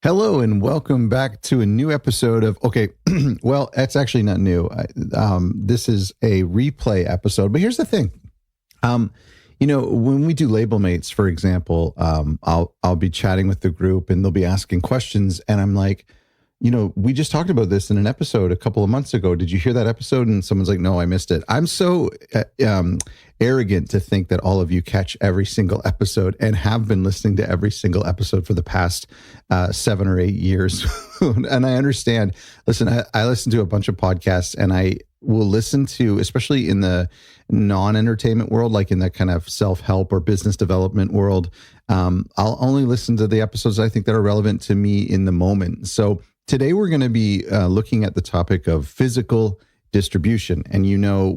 Hello and welcome back to a new episode of well, it's actually not new. This is a replay episode, but here's the thing. When we do label mates, for example, I'll be chatting with the group and they'll be asking questions, and I'm like, we just talked about this in an episode a couple of months ago. Did you hear that episode? And someone's like, no, I missed it. I'm so arrogant to think that all of you catch every single episode and have been listening to every single episode for the past 7 or 8 years. And I understand. Listen, I listen to a bunch of podcasts, and I will listen to, especially in the non-entertainment world, like in the kind of self-help or business development world, I'll only listen to the episodes I think that are relevant to me in the moment. So today we're going to be looking at the topic of physical distribution. And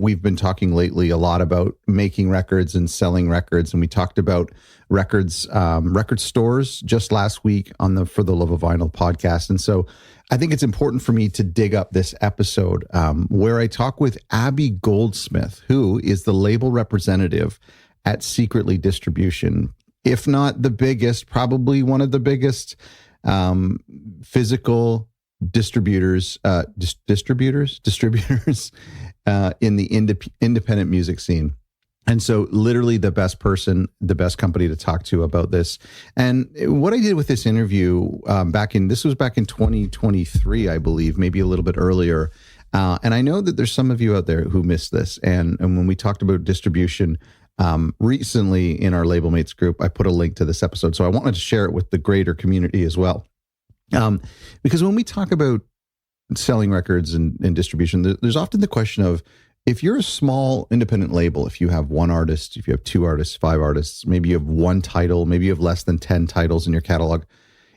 we've been talking lately a lot about making records and selling records. And we talked about record stores just last week on the For the Love of Vinyl podcast. And so I think it's important for me to dig up this episode where I talk with Abby Goldsmith, who is the label representative at Secretly Distribution. If not the biggest, probably one of the biggest physical distributors in the independent music scene. And so literally the best person, the best company to talk to about this. And what I did with this interview this was back in 2023, I believe, maybe a little bit earlier. And I know that there's some of you out there who missed this. And when we talked about distribution recently in our Label Mates group, I put a link to this episode. So I wanted to share it with the greater community as well. Because when we talk about selling records and distribution, there's often the question of, if you're a small independent label, if you have one artist, if you have two artists, 5 artists, maybe you have one title, maybe you have less than 10 titles in your catalog,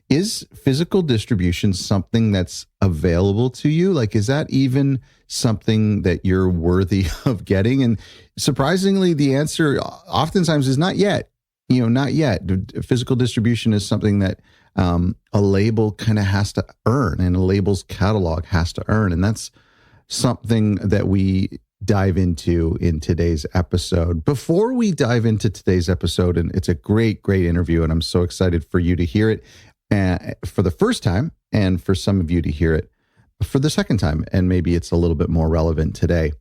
is physical distribution something that's available to you? Like, is that even something that you're worthy of getting? And surprisingly, the answer oftentimes is not yet. Not yet. Physical distribution is something that a label kind of has to earn, and a label's catalog has to earn. And that's something that we dive into in today's episode. Before we dive into today's episode, and it's a great interview, and I'm so excited for you to hear it for the first time, and for some of you to hear it for the second time, and maybe it's a little bit more relevant today.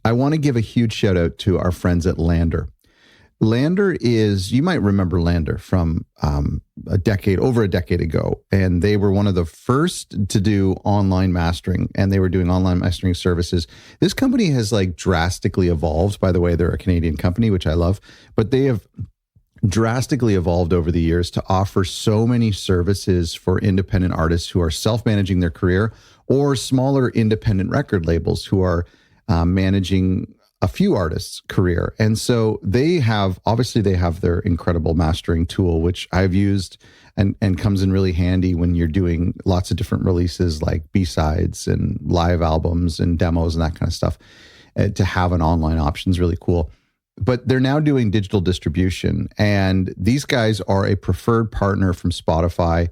I want to give a huge shout out to our friends at Lander. Lander is, you might remember Lander from over a decade ago, and they were one of the first to do online mastering, and they were doing online mastering services. This company has drastically evolved. By the way, they're a Canadian company, which I love, but they have drastically evolved over the years to offer so many services for independent artists who are self-managing their career, or smaller independent record labels who are managing a few artists' career. And so they have their incredible mastering tool, which I've used and comes in really handy when you're doing lots of different releases like B-sides and live albums and demos and that kind of stuff. To have an online option is really cool. But they're now doing digital distribution, and these guys are a preferred partner from Spotify,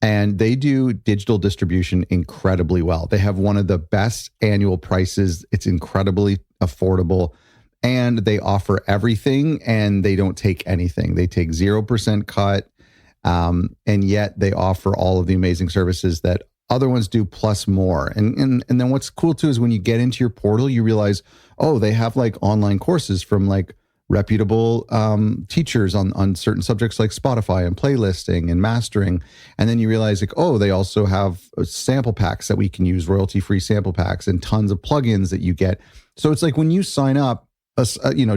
and they do digital distribution incredibly well. They have one of the best annual prices. It's incredibly affordable, and they offer everything, and they don't take anything. They take 0% cut, and yet they offer all of the amazing services that other ones do plus more. And then what's cool too is when you get into your portal, you realize, oh, they have online courses from reputable teachers on certain subjects like Spotify and playlisting and mastering. And then you realize they also have sample packs that we can use, royalty-free sample packs, and tons of plugins that you get. So it's when you sign up,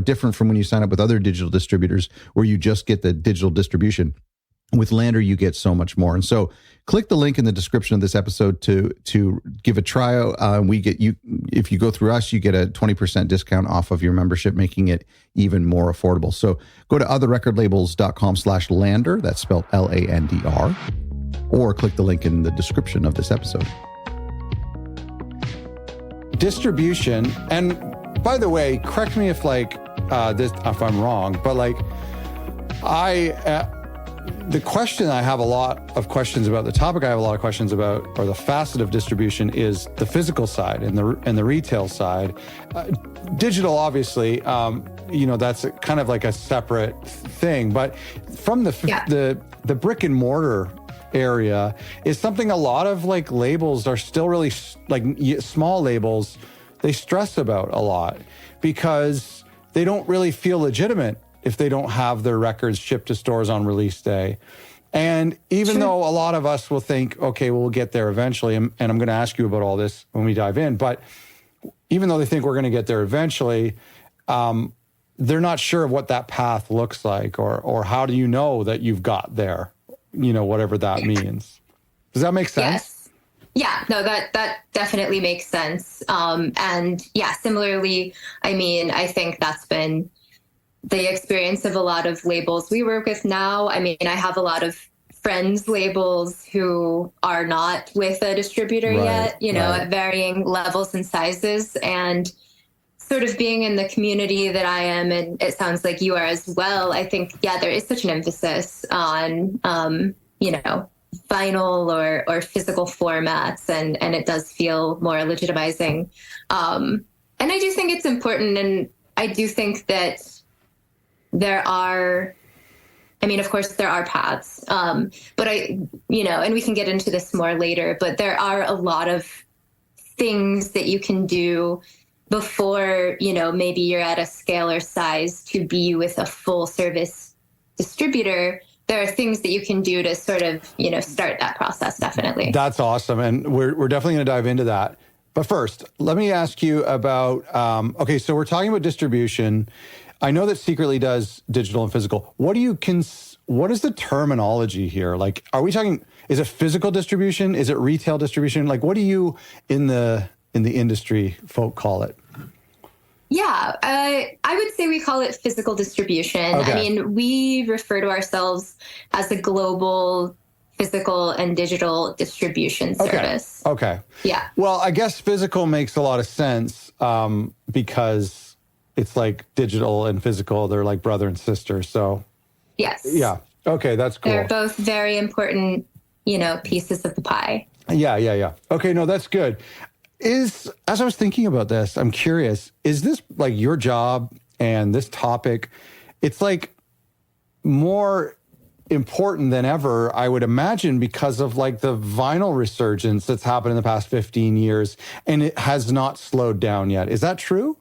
different from when you sign up with other digital distributors where you just get the digital distribution. With Lander, you get so much more. And so click the link in the description of this episode to give a trial. If you go through us, you get a 20% discount off of your membership, making it even more affordable. So go to otherrecordlabels.com/Lander. That's spelled LANDR, or click the link in the description of this episode. Distribution. And by the way, correct me if if I'm wrong, but the question I have a lot of questions about, the topic I have a lot of questions about, or the facet of distribution, is the physical side and the retail side. Digital, obviously, that's kind of a separate thing. But from the brick and mortar area is something a lot of like labels are still really like small labels, they stress about a lot because they don't really feel legitimate if they don't have their records shipped to stores on release day. And even though a lot of us will think, okay, well, we'll get there eventually, and I'm going to ask you about all this when we dive in, but even though they think we're going to get there eventually, they're not sure of what that path looks like, or how do you know that you've got there, whatever that means. Does that make sense? Yes. Yeah, no, that definitely makes sense. And yeah, similarly, I mean, I think that's been the experience of a lot of labels we work with now. I mean, I have a lot of friends labels who are not with a distributor yet, at varying levels and sizes. And sort of being in the community that I am, and it sounds like you are as well, I think, yeah, there is such an emphasis on, vinyl or physical formats, and it does feel more legitimizing. And I do think it's important, and I do think that there are, of course, there are paths, but and we can get into this more later, but there are a lot of things that you can do before, maybe you're at a scale or size to be with a full service distributor. There are things that you can do to sort of, start that process, definitely. That's awesome. And we're definitely going to dive into that. But first, let me ask you about, so we're talking about distribution. I know that Secretly does digital and physical. What is the terminology here? Like, are we talking, is it physical distribution? Is it retail distribution? Like, what do you in the industry folk call it? Yeah, I would say we call it physical distribution. Okay. I mean, we refer to ourselves as a global physical and digital distribution service. Okay. Yeah. Well, I guess physical makes a lot of sense because it's like digital and physical. They're like brother and sister. So yes. Yeah. Okay. That's cool. They're both very important, pieces of the pie. Yeah. Okay. No, that's good. As I was thinking about this, I'm curious, is this like your job and this topic, it's like more important than ever, I would imagine, because of like the vinyl resurgence that's happened in the past 15 years, and it has not slowed down yet. Is that true?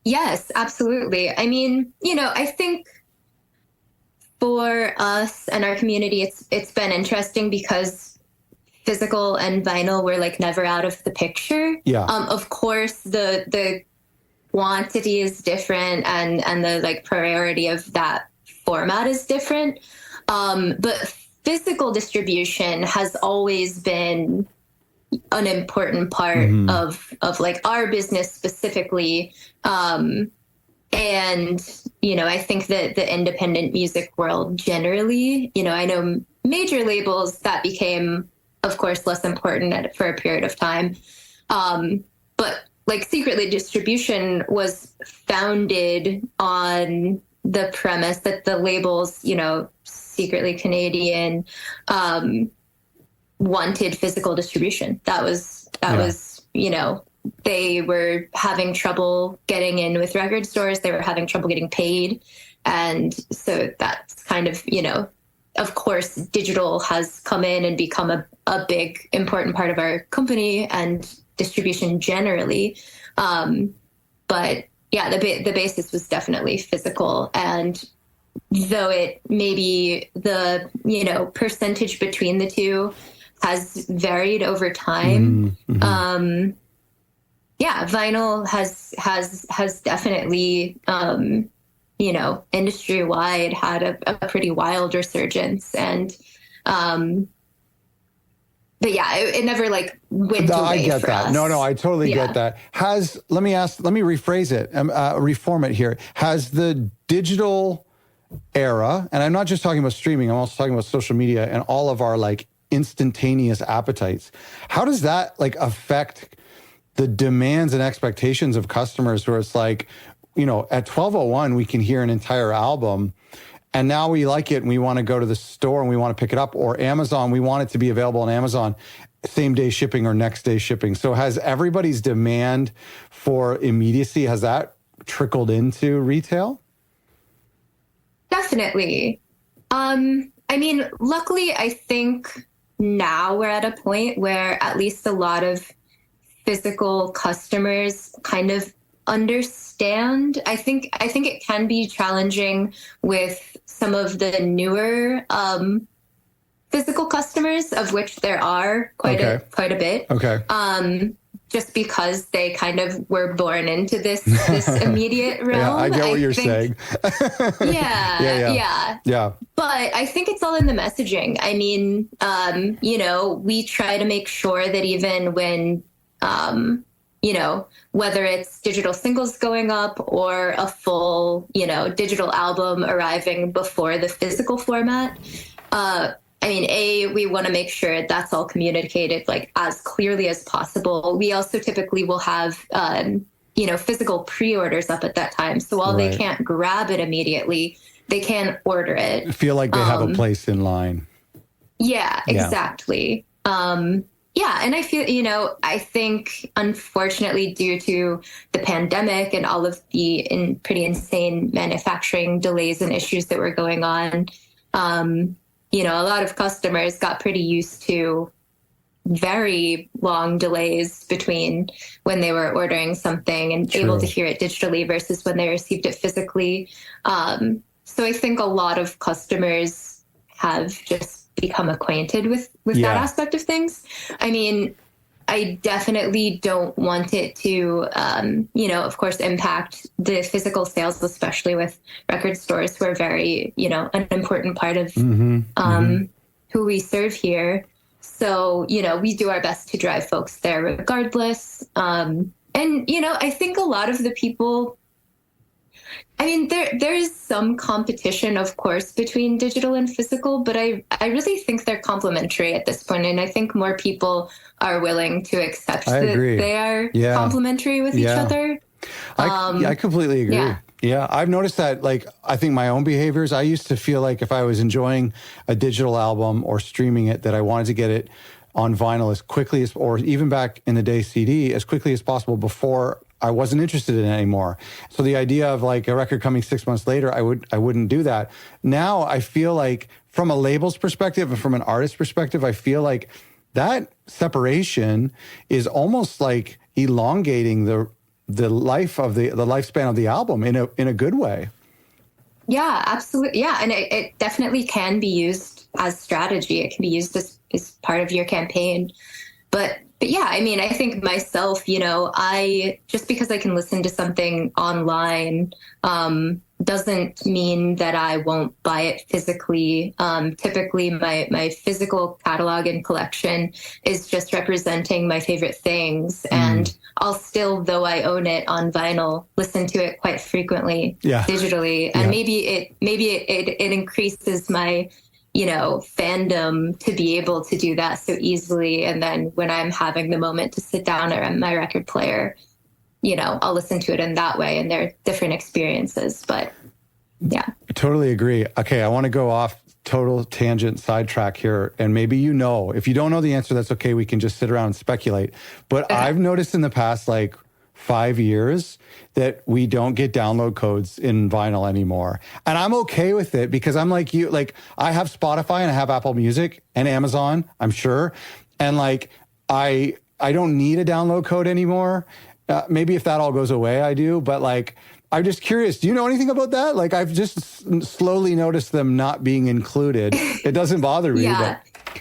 Yes, absolutely. I mean, I think for us and our community, it's been interesting because physical and vinyl were like never out of the picture. Yeah. Of course, the quantity is different and the like priority of that format is different. But physical distribution has always been an important part of like our business specifically. And, I think that the independent music world generally, I know major labels that became, of course, less important for a period of time. But like Secretly distribution was founded on the premise that the labels, Secretly Canadian, wanted physical distribution. That was, they were having trouble getting in with record stores. They were having trouble getting paid. And so that's kind of course, digital has come in and become a big, important part of our company and distribution generally. But yeah, the basis was definitely physical. And though it maybe the, percentage between the two has varied over time. Vinyl has definitely, industry wide had a pretty wild resurgence. And, but yeah, it never like went away I get for that. us. No, I totally get that. Let me rephrase it, reform it here. Has the digital era, and I'm not just talking about streaming, I'm also talking about social media and all of our like instantaneous appetites. How does that like affect the demands and expectations of customers where it's like, at 12:01, we can hear an entire album and now we like it and we want to go to the store and we want to pick it up, or Amazon, we want it to be available on Amazon, same day shipping or next day shipping. So has everybody's demand for immediacy, has that trickled into retail? Definitely. I I mean, luckily, I think now we're at a point where at least a lot of physical customers kind of understand. I think it can be challenging with some of the newer physical customers, of which there are quite a bit. Okay. Just because they kind of were born into this immediate realm. Yeah, I get what you're saying. Yeah. But I think it's all in the messaging. I mean, we try to make sure that even when, whether it's digital singles going up or a full, digital album arriving before the physical format, we want to make sure that's all communicated like as clearly as possible. We also typically will have, physical pre-orders up at that time. So while they can't grab it immediately, they can order it. I feel like they have a place in line. Yeah, exactly. And I feel, I think unfortunately due to the pandemic and all of the pretty insane manufacturing delays and issues that were going on, a lot of customers got pretty used to very long delays between when they were ordering something and able to hear it digitally versus when they received it physically. So I think a lot of customers have just become acquainted with that aspect of things. I mean, I definitely don't want it to, of course, impact the physical sales, especially with record stores who are very, an important part of who we serve here. So, we do our best to drive folks there regardless. I think a lot of the people, there is some competition, of course, between digital and physical, but I really think they're complementary at this point. And I think more people are willing to accept that they are complementary with each other. I completely agree. Yeah, I've noticed that, I think my own behaviors, I used to feel like if I was enjoying a digital album or streaming it, that I wanted to get it on vinyl as quickly as, or even back in the day CD, as quickly as possible before I wasn't interested in it anymore. So the idea of a record coming 6 months later, I wouldn't do that. Now I feel like from a label's perspective and from an artist's perspective, I feel like that separation is almost like elongating the life of the lifespan of the album in a good way. Yeah, absolutely. Yeah. And it definitely can be used as strategy. It can be used as part of your campaign. But yeah, I think myself, just because I can listen to something online, doesn't mean that I won't buy it physically. Typically my physical catalog and collection is just representing my favorite things. And I'll still, though I own it on vinyl, listen to it quite frequently digitally. And maybe it increases my, fandom to be able to do that so easily. And then when I'm having the moment to sit down at my record player, I'll listen to it in that way, and they're different experiences, but yeah. Totally agree. Okay, I want to go off total tangent sidetrack here, and maybe if you don't know the answer, that's okay. We can just sit around and speculate. But I've noticed in the past 5 years that we don't get download codes in vinyl anymore. And I'm okay with it because I'm like you, I have Spotify and I have Apple Music and Amazon, I'm sure. And I don't need a download code anymore. Maybe if that all goes away, I do. But I'm just curious. Do you know anything about that? I've just slowly noticed them not being included. It doesn't bother me. Yeah. But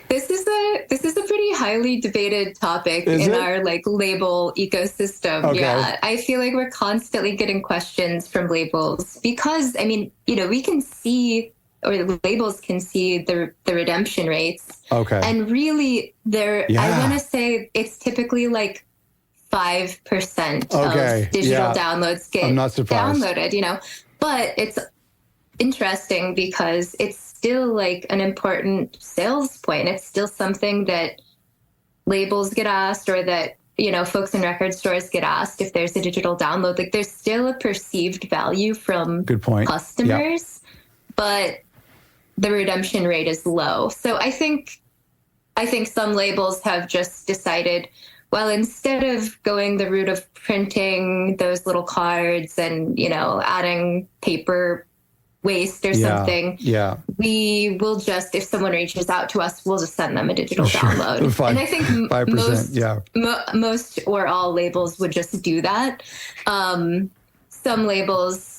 this is a pretty highly debated topic our label ecosystem. Okay. Yeah. I feel like we're constantly getting questions from labels because we can see, or the labels can see the redemption rates. Okay. And really I want to say it's typically 5% of digital downloads get downloaded, but it's interesting because it's still an important sales point. It's still something that labels get asked, or that, folks in record stores get asked if there's a digital download. There's still a perceived value from customers, but the redemption rate is low. So I think some labels have just decided, well, instead of going the route of printing those little cards and, adding paper waste or Yeah. something, Yeah. we will just, if someone reaches out to us, we'll just send them a digital download. And I think 5%, most or all labels would just do that. Some labels,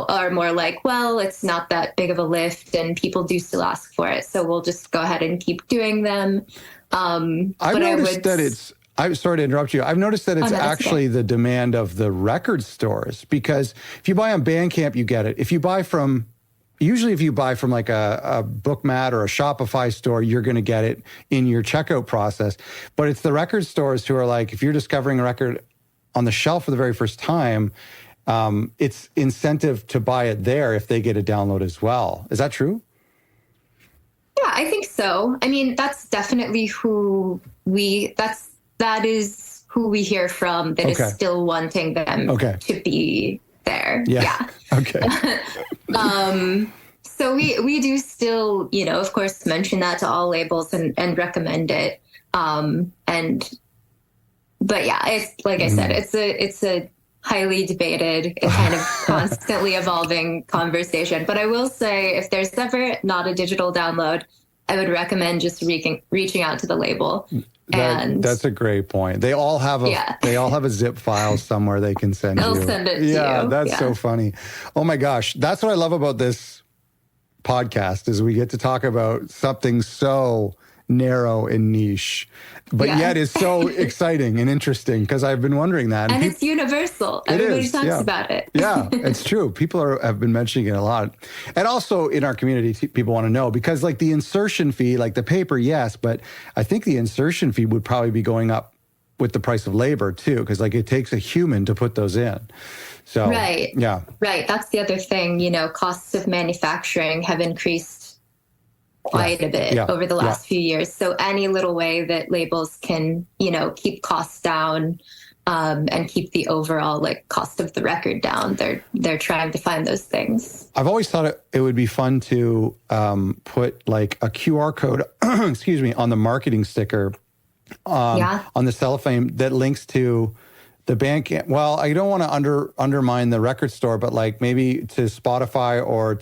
are more like, well, it's not that big of a lift and people do still ask for it, so we'll just go ahead and keep doing them. I've noticed that it's, I'm sorry to interrupt you. I've noticed that it's actually the demand of the record stores, because if you buy on Bandcamp, you get it. If you buy from like a Bookmat or a Shopify store, you're going to get it in your checkout process. But it's the record stores who are like, if you're discovering a record on the shelf for the very first time, it's incentive to buy it there if they get a download as well. Is that true? Yeah, I think so. I mean, that's definitely that is who we hear from that is still wanting them to be there. Yeah. Okay. So we do still, of course, mention that to all labels and recommend it. But yeah, it's like I said, it's a highly debated and kind of constantly evolving conversation. But I will say, if there's ever not a digital download, I would recommend just reaching out to the label. That's a great point. They all have a zip file somewhere they can send you. They'll send it to you. Yeah, that's so funny. Oh my gosh. That's what I love about this podcast, is we get to talk about something so narrow and niche, but yet is so exciting and interesting, because I've been wondering that. And it's universal. Everybody talks about it. Yeah, it's true. People have been mentioning it a lot. And also in our community, people want to know, because like the insertion fee, like the paper, yes, but I think the insertion fee would probably be going up with the price of labor too, because like it takes a human to put those in. So, right. That's the other thing, costs of manufacturing have increased quite a bit over the last few years. So any little way that labels can, keep costs down and keep the overall cost of the record down, they're trying to find those things. I've always thought it would be fun to put like a QR code, excuse me, on the marketing sticker on the cellophane that links to the Bandcamp. Well, I don't want to undermine the record store, but like maybe to Spotify or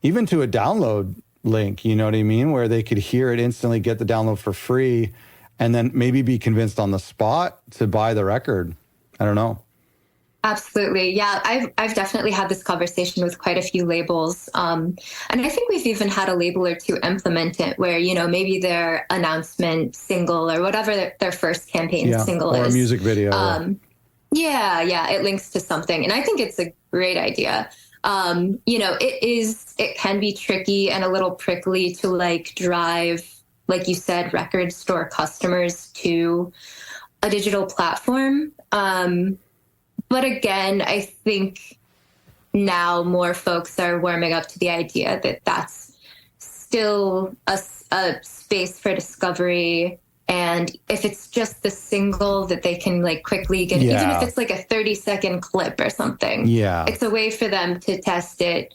even to a download link, you know what I mean? Where they could hear it instantly, get the download for free, and then maybe be convinced on the spot to buy the record. I don't know. Absolutely. Yeah, I've definitely had this conversation with quite a few labels. And I think we've even had a label or two implement it where, maybe their announcement single or whatever their first campaign single is. Or a music video. It links to something. And I think it's a great idea. It can be tricky and a little prickly to drive, like you said, record store customers to a digital platform. But again, I think now more folks are warming up to the idea that that's still a space for discovery. And if it's just the single that they can quickly get, even if it's a 30-second clip or something, it's a way for them to test it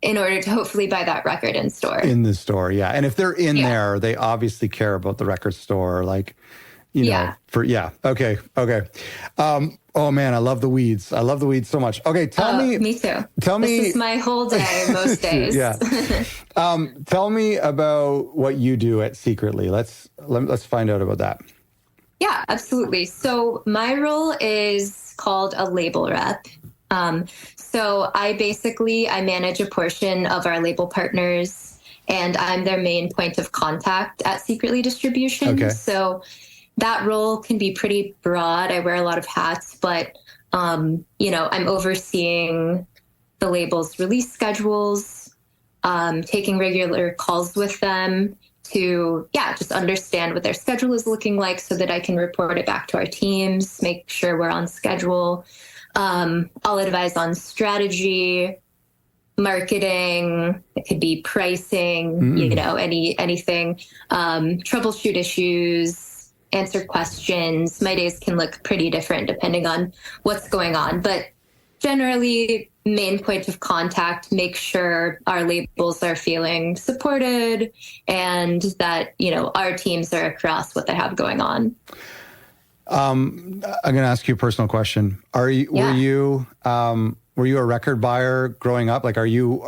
in order to hopefully buy that record in store. In the store, yeah. And if they're in there, they obviously care about the record store, Okay. Oh man, I love the weeds. I love the weeds so much. Okay, tell me. Me too. Tell me. This is my whole day, most days. Tell me about what you do at Secretly. Let's find out about that. Yeah, absolutely. So my role is called a label rep. So I manage a portion of our label partners, and I'm their main point of contact at Secretly Distribution. Okay. So that role can be pretty broad. I wear a lot of hats, but, I'm overseeing the label's release schedules, taking regular calls with them to, just understand what their schedule is looking like so that I can report it back to our teams, make sure we're on schedule. I'll advise on strategy, marketing. It could be pricing, anything, troubleshoot issues, answer questions. My days can look pretty different depending on what's going on, but generally main point of contact, make sure our labels are feeling supported and that, our teams are across what they have going on. I'm going to ask you a personal question. Were were you a record buyer growing up? Like, are you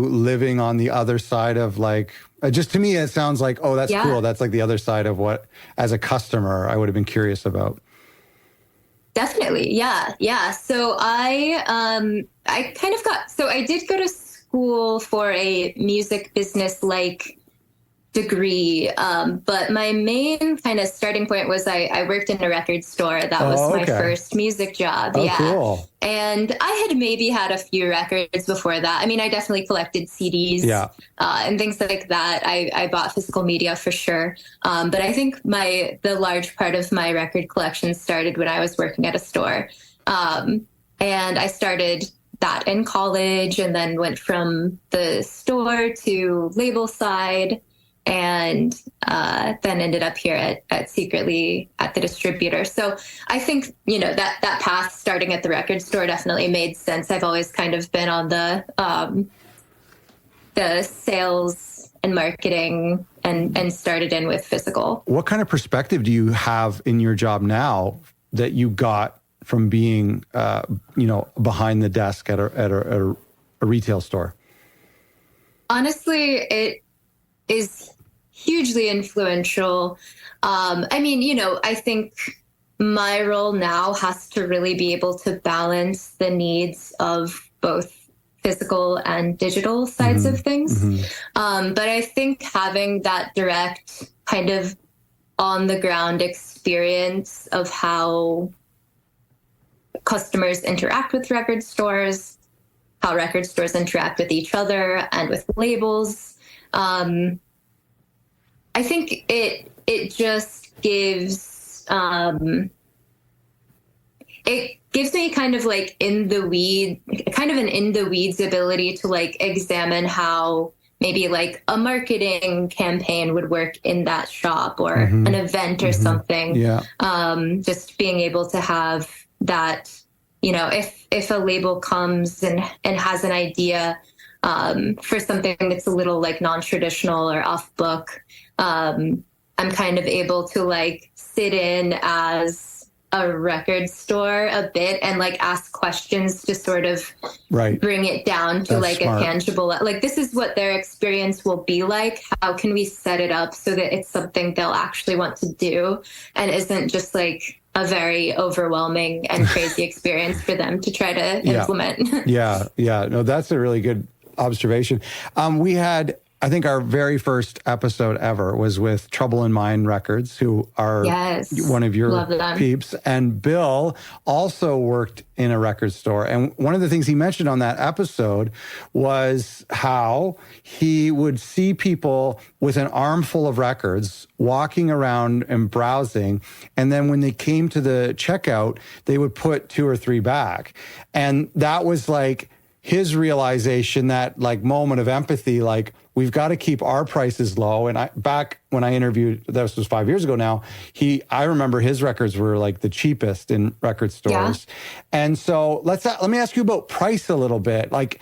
living on the other side of like, just to me, it sounds like, oh, that's cool. That's like the other side of what, as a customer, I would have been curious about. Definitely. Yeah. Yeah. So I did go to school for a music business degree. But my main kind of starting point was I worked in a record store. That was my first music job. Oh, cool. And I had maybe had a few records before that. I mean, I definitely collected CDs and things like that. I bought physical media for sure. But I think the large part of my record collection started when I was working at a store. And I started that in college and then went from the store to label side. And then ended up here at Secretly at the distributor. So I think, that path starting at the record store definitely made sense. I've always kind of been on the sales and marketing and started in with physical. What kind of perspective do you have in your job now that you got from being, behind the desk at a retail store? Honestly, it is hugely influential. I think my role now has to really be able to balance the needs of both physical and digital sides of things. But I think having that direct kind of on the ground experience of how customers interact with record stores, how record stores interact with each other and with labels, I think it just gives it gives me kind of like an in the weeds ability to like examine how maybe like a marketing campaign would work in that shop or an event or something. Just being able to have that, if a label comes and has an idea for something that's a little like non-traditional or off book, I'm kind of able to like sit in as a record store a bit and like ask questions to sort of bring it down to a tangible, like this is what their experience will be like. How can we set it up so that it's something they'll actually want to do and isn't just like a very overwhelming and crazy experience for them to try to implement. No, that's a really good observation. We had, I think our very first episode ever was with Trouble in Mind Records, who are one of your peeps. And Bill also worked in a record store. And one of the things he mentioned on that episode was how he would see people with an armful of records walking around and browsing. And then when they came to the checkout, they would put 2 or 3 back. And that was like his realization, that like moment of empathy, like, we've got to keep our prices low. And back when I interviewed, this was 5 years ago now, I remember his records were like the cheapest in record stores. And so let me ask you about price a little bit. Like,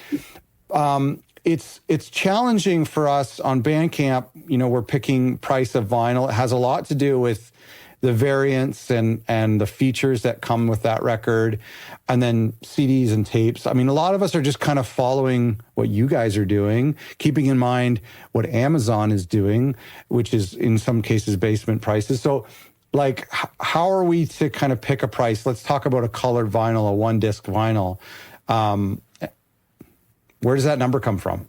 it's challenging for us on Bandcamp. We're picking price of vinyl. It has a lot to do with the variants and the features that come with that record, and then CDs and tapes. I mean, a lot of us are just kind of following what you guys are doing, keeping in mind what Amazon is doing, which is in some cases basement prices. So like, how are we to kind of pick a price? Let's talk about a colored vinyl, a 1-disc vinyl. Where does that number come from?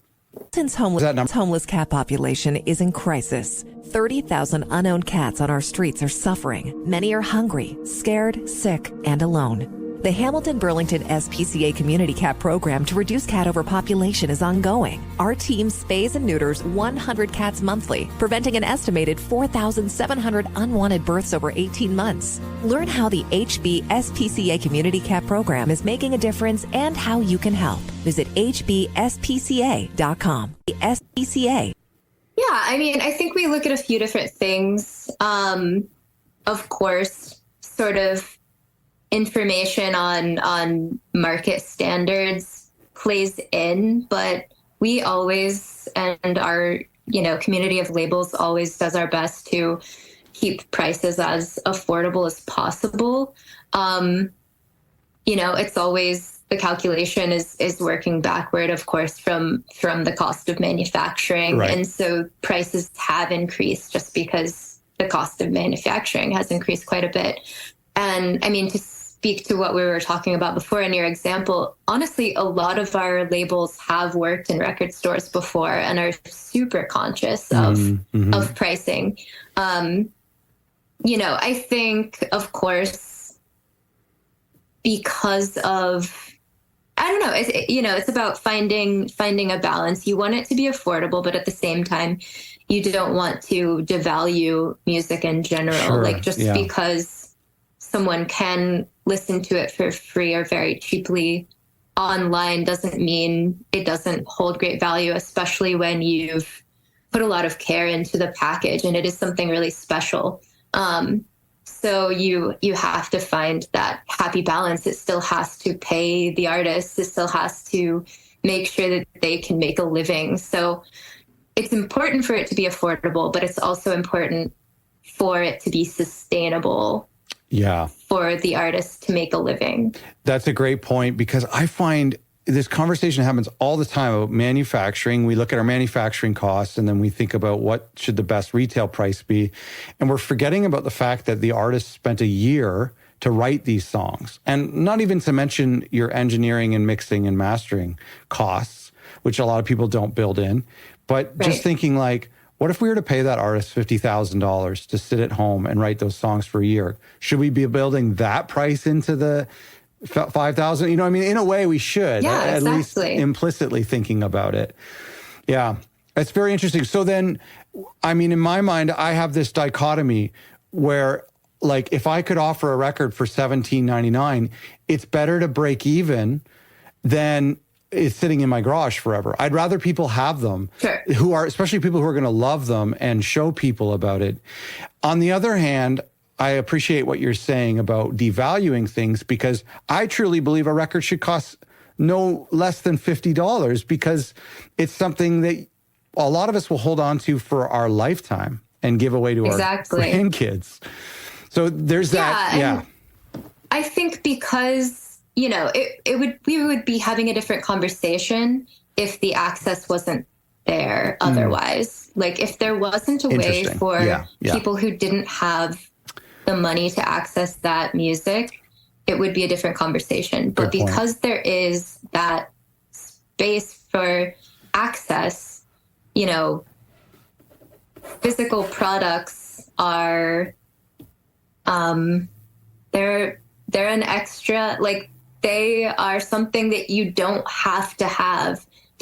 Since homeless cat population is in crisis. 30,000 unowned cats on our streets are suffering. Many are hungry, scared, sick, and alone. The Hamilton-Burlington SPCA Community Cat Program to reduce cat overpopulation is ongoing. Our team spays and neuters 100 cats monthly, preventing an estimated 4,700 unwanted births over 18 months. Learn how the HB SPCA Community Cat Program is making a difference and how you can help. Visit hbspca.com. The SPCA. Yeah, I mean, I think we look at a few different things. Of course, sort of information on market standards plays in, but we always, and our community of labels always does our best to keep prices as affordable as possible. It's always the calculation is working backward, of course, from the cost of manufacturing. Right. And so prices have increased just because the cost of manufacturing has increased quite a bit. And I mean, to speak to what we were talking about before in your example, honestly, a lot of our labels have worked in record stores before and are super conscious of pricing. I think, of course, because of, I don't know, it's about finding a balance. You want it to be affordable, but at the same time, you don't want to devalue music in general. Sure, like just because someone can listen to it for free or very cheaply online doesn't mean it doesn't hold great value, especially when you've put a lot of care into the package and it is something really special. So you have to find that happy balance. It still has to pay the artist. It still has to make sure that they can make a living. So it's important for it to be affordable, but it's also important for it to be sustainable. Yeah. For the artist to make a living. That's a great point, because I find this conversation happens all the time about manufacturing. We look at our manufacturing costs and then we think about what should the best retail price be. And we're forgetting about the fact that the artist spent a year to write these songs. And not even to mention your engineering and mixing and mastering costs, which a lot of people don't build in. But just thinking like, what if we were to pay that artist $50,000 to sit at home and write those songs for a year? Should we be building that price into the 5,000? You know, I mean, in a way we should, at least implicitly thinking about it. Yeah, it's very interesting. So then, I mean, in my mind, I have this dichotomy where, like, if I could offer a record for $17.99, it's better to break even than it's sitting in my garage forever. I'd rather people have them, who are, especially people who are going to love them and show people about it. On the other hand, I appreciate what you're saying about devaluing things, because I truly believe a record should cost no less than $50, because it's something that a lot of us will hold on to for our lifetime and give away to our grandkids. So there's that. Yeah. I think because, you know, we would be having a different conversation if the access wasn't there otherwise. Like if there wasn't a way for people who didn't have the money to access that music, it would be a different conversation. But because there is that space for access, you know, physical products are, they're an extra, like they are something that you don't have to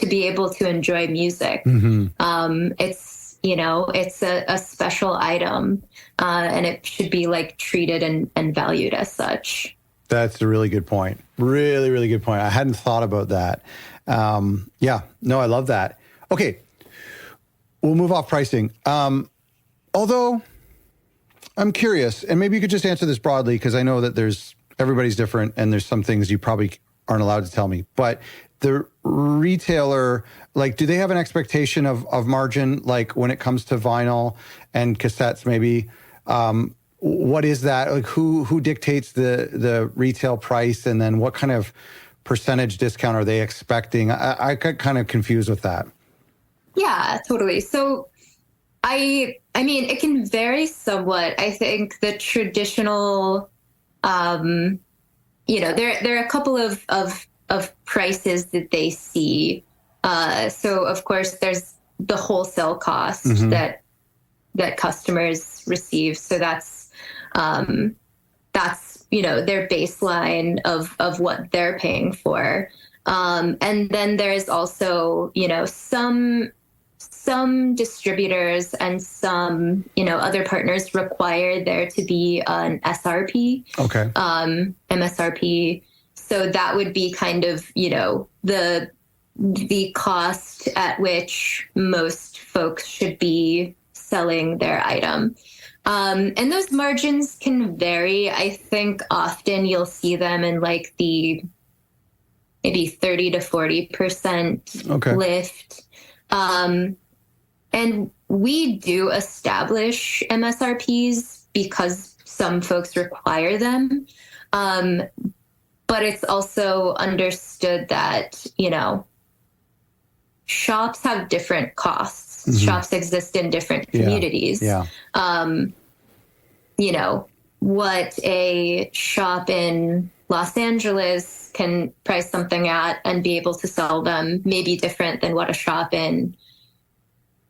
be able to enjoy music. It's, you know, it's a special item, and it should be like treated and valued as such. That's a really good point. Really, really good point. I hadn't thought about that. Yeah, no, I love that. Okay, we'll move off pricing. Although I'm curious, and maybe you could just answer this broadly, because I know that everybody's different and there's some things you probably aren't allowed to tell me, but the retailer, like, do they have an expectation of margin, like when it comes to vinyl and cassettes, maybe? What is that? Like who dictates the retail price, and then what kind of percentage discount are they expecting? I got kind of confused with that. Yeah, totally. So I mean, it can vary somewhat. I think the traditional, you know, there are a couple of prices that they see. So of course there's the wholesale cost that customers receive. So that's, you know, their baseline of what they're paying for. And then there's also, you know, some distributors and some, you know, other partners require there to be an SRP, MSRP. So that would be kind of, you know, the cost at which most folks should be selling their item. And those margins can vary. I think often you'll see them in like the maybe 30 to 40% lift. And we do establish MSRPs because some folks require them. But it's also understood that, shops have different costs. Mm-hmm. Shops exist in different communities. Yeah. What a shop in Los Angeles can price something at and be able to sell them may be different than what a shop in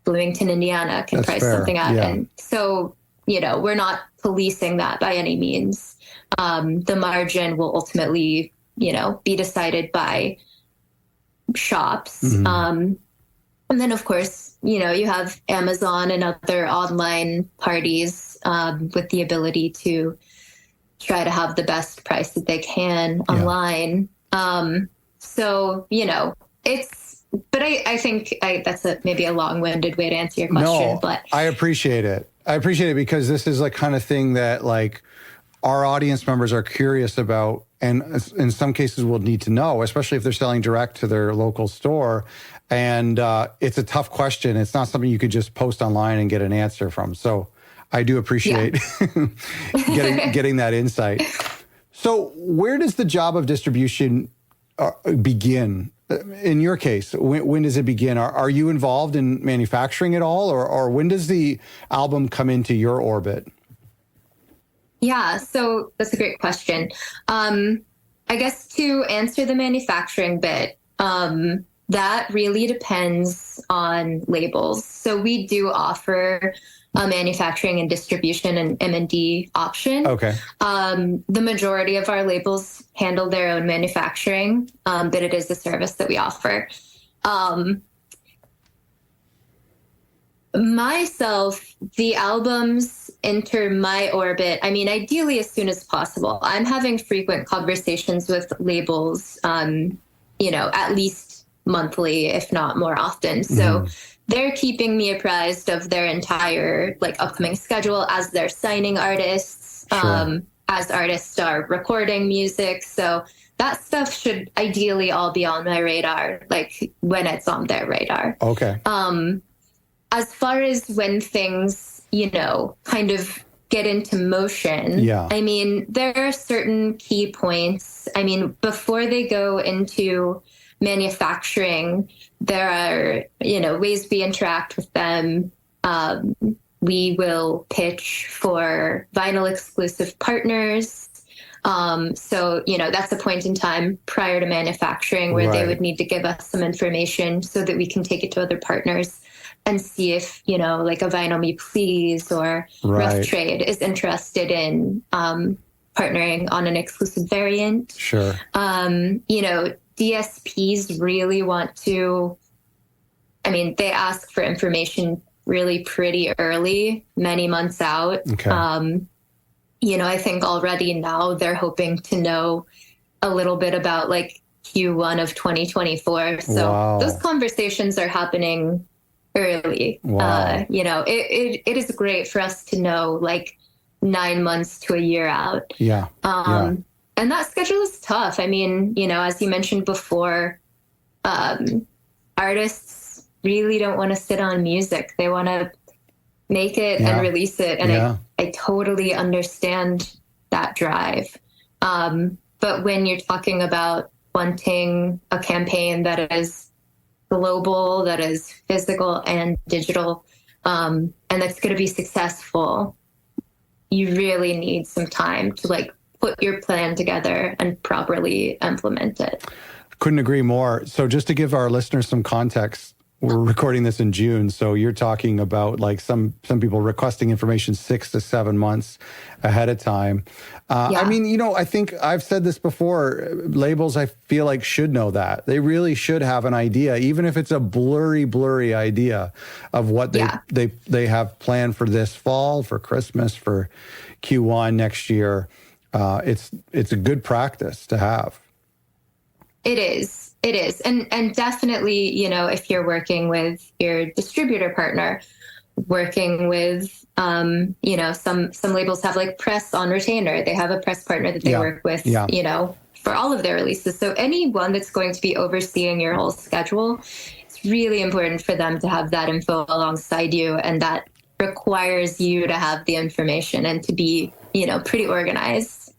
Bloomington, Indiana can price something at. Yeah. And so, we're not policing that by any means. The margin will ultimately, be decided by shops. Mm-hmm. And then, of course, you have Amazon and other online parties with the ability to try to have the best price that they can online. So, but I think that's maybe a long-winded way to answer your question. But I appreciate it. Because this is like kind of thing that like our audience members are curious about, and in some cases will need to know, especially if they're selling direct to their local store. And it's a tough question. It's not something you could just post online and get an answer from. So I do appreciate getting that insight. So where does the job of distribution begin? In your case, when does it begin? Are you involved in manufacturing at all? Or when does the album come into your orbit? Yeah, so that's a great question. I guess to answer the manufacturing bit, that really depends on labels. So we do offer a manufacturing and distribution and M&D option. Okay. The majority of our labels handle their own manufacturing, but it is a service that we offer. Myself, the albums enter my orbit, ideally as soon as possible. I'm having frequent conversations with labels, at least monthly, if not more often. So they're keeping me apprised of their entire upcoming schedule as they're signing artists, as artists are recording music. So that stuff should ideally all be on my radar, when it's on their radar. Okay. As far as when things, kind of get into motion, there are certain key points. Before they go into manufacturing, there are, ways we interact with them. We will pitch for vinyl exclusive partners. So, that's a point in time prior to manufacturing where they would need to give us some information so that we can take it to other partners and see if, a Vinyl Me Please or Rough Trade is interested in partnering on an exclusive variant. Sure. DSPs really want to, they ask for information really pretty early, many months out. Okay. I think already now they're hoping to know a little bit about Q1 of 2024. So those conversations are happening early. Wow. It is great for us to know 9 months to a year out. Yeah. And that schedule is tough. As you mentioned before, artists really don't want to sit on music. They want to make it and release it. And I totally understand that drive. But when you're talking about wanting a campaign that is global, that is physical and digital, and that's going to be successful, you really need some time to put your plan together and properly implement it. Couldn't agree more. So just to give our listeners some context, we're recording this in June. So you're talking about some people requesting information 6 to 7 months ahead of time. I think I've said this before, labels I feel like should know that. They really should have an idea, even if it's a blurry idea of what they have planned for this fall, for Christmas, for Q1 next year. It's a good practice to have. It is. And definitely, if you're working with your distributor partner, working with, some labels have press on retainer. They have a press partner that they work with, for all of their releases. So anyone that's going to be overseeing your whole schedule, it's really important for them to have that info alongside you. And that requires you to have the information and to be, pretty organized.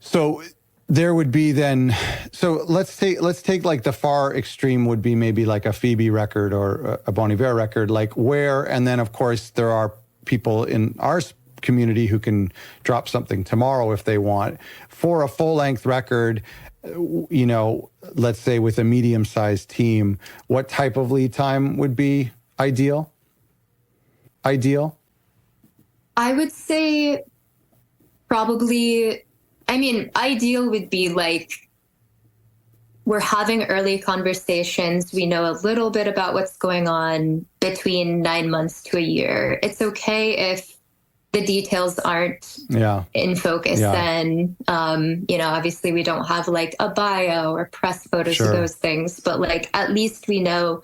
So there would be then, so let's take like the far extreme would be maybe like a Phoebe record or a Bon Iver record, like where, and then of course there are people in our community who can drop something tomorrow if they want. For a full length record, you know, let's say with a medium sized team, what type of lead time would be ideal? I would say probably, I mean, ideal would be like we're having early conversations. We know a little bit about what's going on between 9 months to a year. It's okay if the details aren't in focus. And, you know, obviously we don't have like a bio or press photos of those things, but like at least we know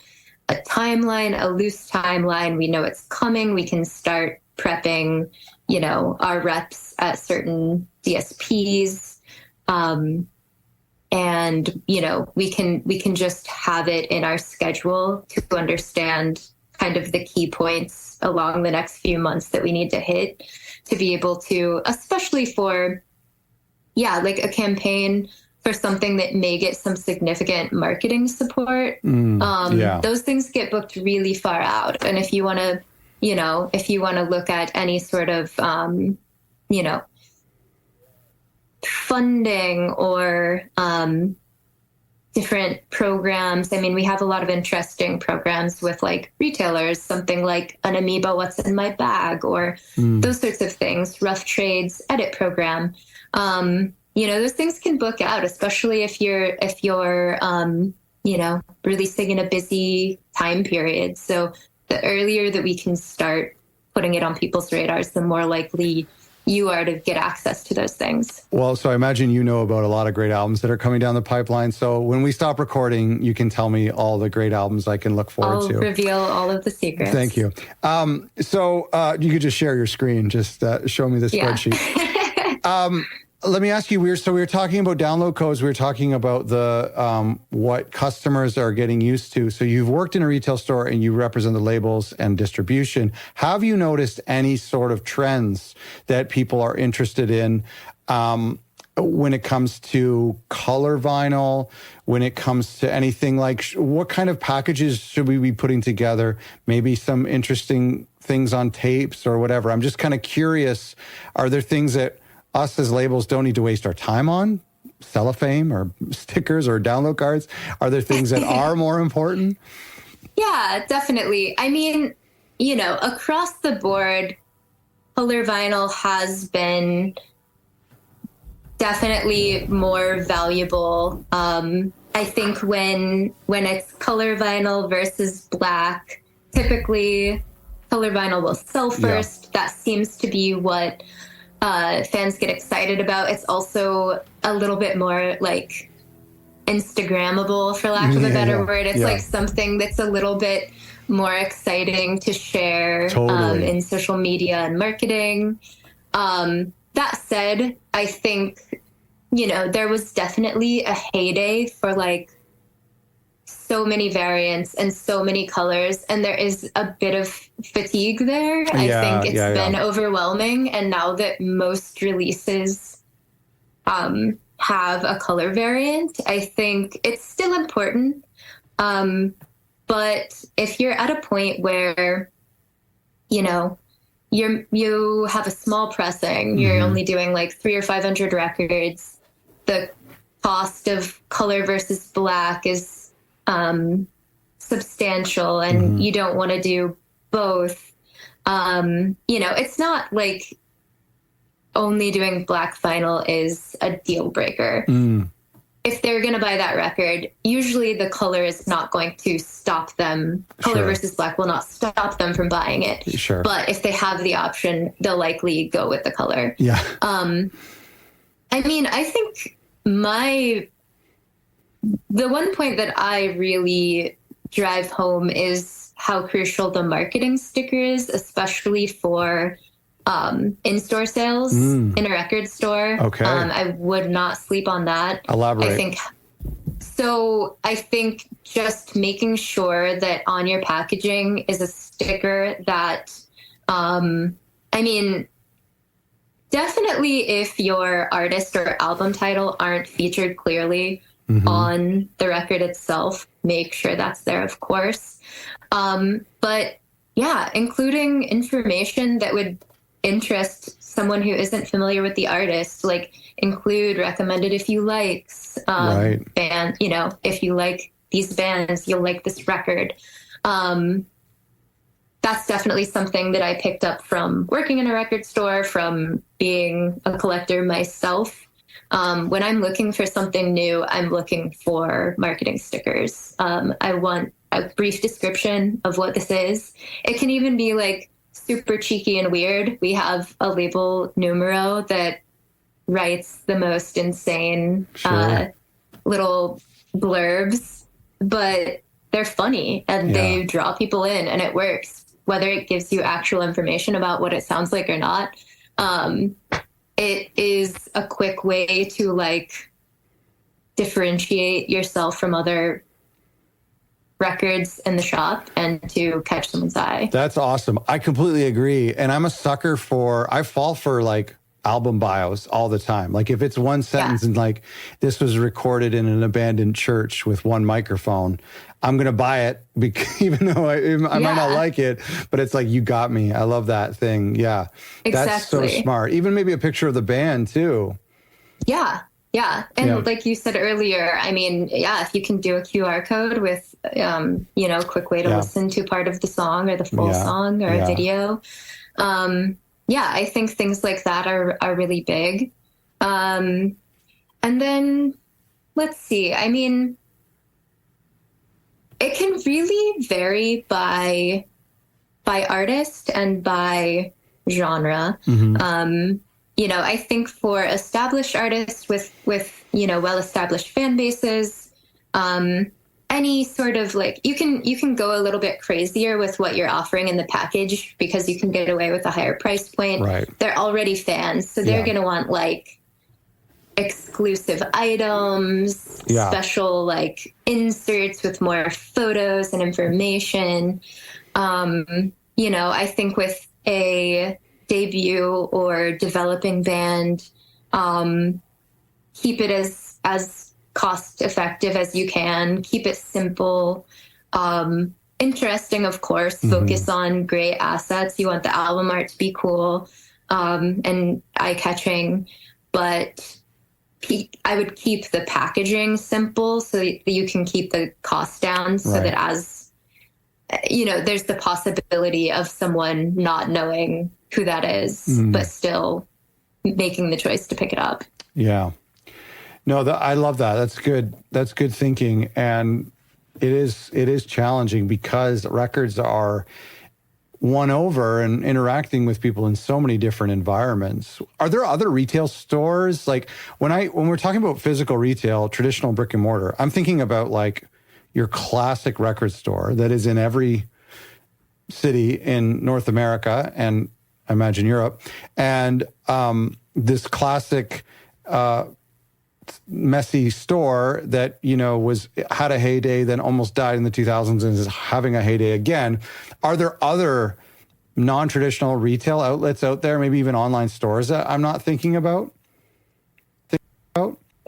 a timeline, a loose timeline. We know it's coming. We can start prepping, you know, our reps at certain DSPs. And, you know, we can just have it in our schedule to understand kind of the key points along the next few months that we need to hit to be able to, especially for, like a campaign for something that may get some significant marketing support. Those things get booked really far out. And if you want to, you know, if you want to look at any sort of, you know, funding or different programs. I mean, we have a lot of interesting programs with like retailers, something like an Amoeba What's in My Bag or those sorts of things, Rough Trades edit program. You know, those things can book out, especially if you're you know, releasing in a busy time period. So the earlier that we can start putting it on people's radars, the more likely you are to get access to those things. Well, so I imagine you know about a lot of great albums that are coming down the pipeline. So when we stop recording, you can tell me all the great albums I can look forward to. I'll reveal all of the secrets. Thank you. So you could just share your screen. Just show me the spreadsheet. Let me ask you, we were talking about download codes. We were talking about the what customers are getting used to. So you've worked in a retail store and you represent the labels and distribution. Have you noticed any sort of trends that people are interested in when it comes to color vinyl, when it comes to anything like what kind of packages should we be putting together? Maybe some interesting things on tapes or whatever. I'm just kind of curious. Are there things that us as labels don't need to waste our time on? Cellophane or stickers or download cards? Are there things that are more important? Yeah, definitely. I mean, you know, across the board, color vinyl has been definitely more valuable. I think when it's color vinyl versus black, typically color vinyl will sell first. That seems to be what fans get excited about. It's also a little bit more like Instagrammable, for lack of a better word. It's like something that's a little bit more exciting to share in social media and marketing. That said, I think, you know, there was definitely a heyday for like so many variants and so many colors, and there is a bit of fatigue there. I think it's been overwhelming, and now that most releases have a color variant, I think it's still important. But if you're at a point where, you know, you have a small pressing, you're only doing like 300 or 500 records, the cost of color versus black is substantial, and you don't want to do both. You know, it's not like only doing black vinyl is a deal breaker. If they're going to buy that record, usually the color is not going to stop them. Color versus black will not stop them from buying it. But if they have the option, they'll likely go with the color. I mean, I think the one point that I really drive home is how crucial the marketing sticker is, especially for in-store sales in a record store. I would not sleep on that. Elaborate. I think just making sure that on your packaging is a sticker that, I mean, definitely if your artist or album title aren't featured clearly on the record itself, make sure that's there, of course. But yeah, including information that would interest someone who isn't familiar with the artist, like include recommended if you likes, band, you know, if you like these bands, you'll like this record. That's definitely something that I picked up from working in a record store, from being a collector myself. When I'm looking for something new, I'm looking for marketing stickers. I want a brief description of what this is. It can even be like super cheeky and weird. We have a label numero that writes the most insane little blurbs, but they're funny and they draw people in, and it works. Whether it gives you actual information about what it sounds like or not, it is a quick way to like differentiate yourself from other records in the shop and to catch someone's eye. That's awesome. I completely agree. And I'm a sucker I fall for like album bios all the time. Like if it's one sentence and like this was recorded in an abandoned church with one microphone, I'm going to buy it even though I might not like it, but it's like, you got me. I love that thing. Yeah. Exactly. That's so smart. Even maybe a picture of the band too. Yeah. Yeah. And like you said earlier, I mean, if you can do a QR code with, you know, a quick way to listen to part of the song or the full song or a video. I think things like that are really big. And then let's see, I mean, it can really vary by artist and by genre. You know, I think for established artists with you know, well-established fan bases, any sort of like, you can go a little bit crazier with what you're offering in the package because you can get away with a higher price point. Right. They're already fans, so they're going to want like exclusive items, special like inserts with more photos and information. You know, I think with a debut or developing band, keep it as cost effective as you can, keep it simple, interesting, of course, focus on great assets. You want the album art to be cool, and eye-catching, but I would keep the packaging simple so that you can keep the cost down, so that as you know, there's the possibility of someone not knowing who that is, but still making the choice to pick it up. Yeah. No, I love that. That's good. That's good thinking. And it is challenging because records are won over and interacting with people in so many different environments. Are there other retail stores? Like when we're talking about physical retail, traditional brick and mortar, I'm thinking about like your classic record store that is in every city in North America and I imagine Europe. And this classic messy store that, you know, had a heyday, then almost died in the 2000s and is having a heyday again. Are there other non-traditional retail outlets out there, maybe even online stores that I'm not thinking about?